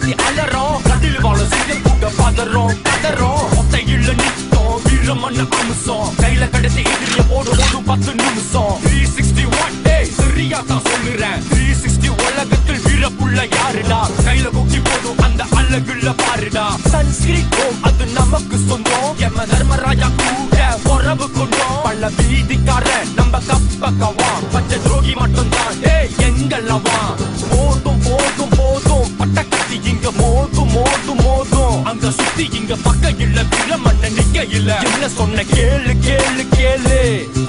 கத்தி அலறோம் கதில் வாழ செய்ய கூட பதறோம் கதறோம் ஒத்தையில நிற்கும் வீரமண்ண அம்சம் கையில கடத்தி எதிரிய ஓடு 10 நிமிஷம் 361 டேய் சரியா தான் சொல்லுறேன் 360 உலகத்தில் வீரப்புள்ள யாருடா கையில குக்கி போடும் அந்த அழகுள்ள பாருடா சன்ஸ்கிரிட் அது நமக்கு சொந்தம் எம்ம தர்மராஜா கூட உறவு கொண்டோம் பல வீதிக்காரன் நம்ம கப்பக்கவா பச்சை துரோகி மட்டும் தான் டேய் எங்கல்லவா போதும் போதும் போதும் பட்ட கத்தி இங்க மோதும் மோதும் மோதும் அங்க சுத்தி இங்க பக்க இல்ல வீரமண்ண நிக்க இல்ல என்ன சொன்ன கேளு கேளு கேளு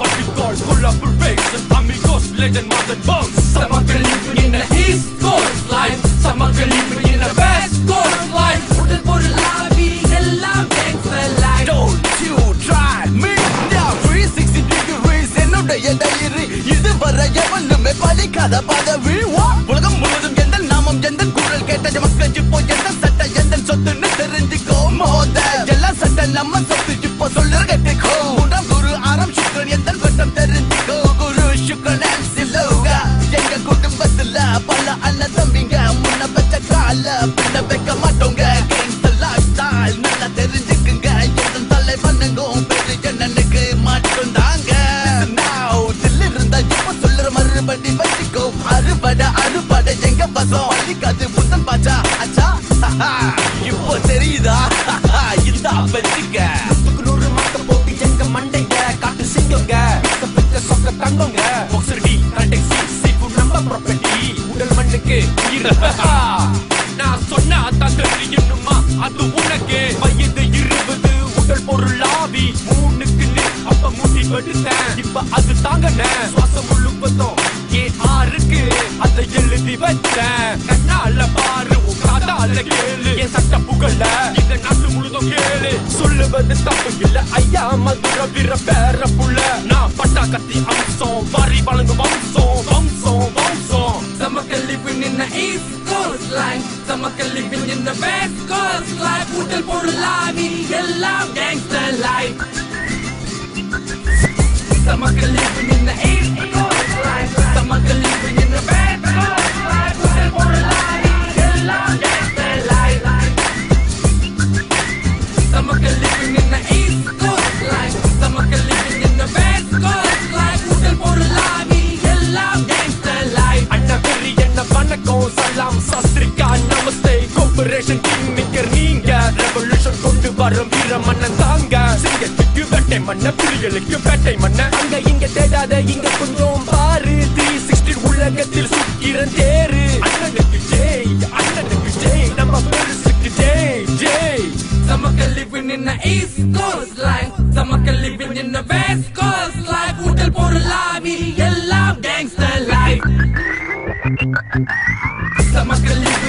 பட்டிக்கால் full of perfection amigos legend mother bones some are living in the east coast life some are living in the west coast life உடல் பொருள் லாபி எல்லாம் gangster life don't you try me now 360 degrees என்னுடைய diary இதுவரை எவனுமே படிக்காத பதவி உலகம் முழுவதும் எந்த நாமம் எந்த குரல் கேட்ட மக்கள் இப்போ எந்த சட்டை எந்த சொத்துன்னு தெரிஞ்சுக்கோ மோத எல்லாம் சட்டை நம்ம சொத்து இப்போ சொல்லுற கேட்டுக்கோ மூன்றாம் குரு ஆறாம் சுக்கரன் எந்த வட்டம் தெரிஞ்சுக்கோ குரு சுக்கரன் சிலோகா எங்க குடும்பத்துல பல அண்ணன் தம்பிங்க முன்ன வச்ச கால பின்ன வைக்க மாட்டோங்க கேங்ஸ்டர் லைஃப் ஸ்டைல் நல்லா தெரிஞ்சுக்குங்க எந்த தலைவனுங்கும் பெரிய என்னனுக்கு மட்டும் தாங்க தில்லு இருந்தா இப்போ சொல்லுற மறுபடி வச்சுக்கோ அறுபடை எங்க பசம் அழிக்காது புத்தன் பாச்சா அச்சா இப்போ தெரியுதா இதா வச்சுக்க 100 மாத்த போட்டு எங்க மண்டைங்க காட்டு சிங்கங்க சொக்க தங்கங்க ஒக்சடி கண்டெக்சி சீப்பு நம்ம ப்ராப்பர்ட்டி உடல் மண்ணுக்கு நான் சொன்ன தங்க இன்னுமா அது உனக்கு வயது 20 உடல் பொருள் ஆவி 3க்கு அப்ப மூட்டி வெடுத்தேன் இப்ப அது தாங்கன சுவாசம் முழுவதும் ஆறுக்கு அதை எழுதி வச்சேன் கண்ணால பாரு காதால கேளு என் சட்ட புகழ இந்த நாட்டு முழுதும் கேளு சொல்லுவது தப்பு இல்ல ஐயா மதுர வீர பேர புள்ள நான் பட்டா கத்தி அம்சம் வாரி வழங்கு வம்சம் வம்சம் வம்சம் சமக்க living in the east coast line சமக்க living in the west coast line உடல் பொருள் ஆவி எல்லாம் gangster life சமக்க living in the east coast line சமக்க living in the west coast line உடல் பொருள் ஆவி எல்லாம் gangster life சமக்க living in the east coast line சமக்க living in the west coast line உடல் பொருள் ஆவி எல்லாம் gangster life அண்ணா பெரிய என்ன வணக்கம் சலாம் சாஸ்திரிகா நமஸ்தே கோஆபரேஷன் கிங் நிக்கர் நீங்க ரெவல்யூஷன் கொண்டு வரும் வீரமண்ணன் தாங்க சிங்கத்துக்கு வேட்டை மண்ண புலிகளுக்கு வேட்டை மண்ண அங்க இங்க தேடாத இங்க கொஞ்சம் பாரு 360 உலகத்தில் சுக்கிரன் தேரு அண்ணனுக்கு ஜெய் நம்ம பெருசுக்கு Jai சமக்க living in the east coast line சமக்க living in the west coast line உடல் பொருள் ஆவி எல்லாம் gangster life சமக்க living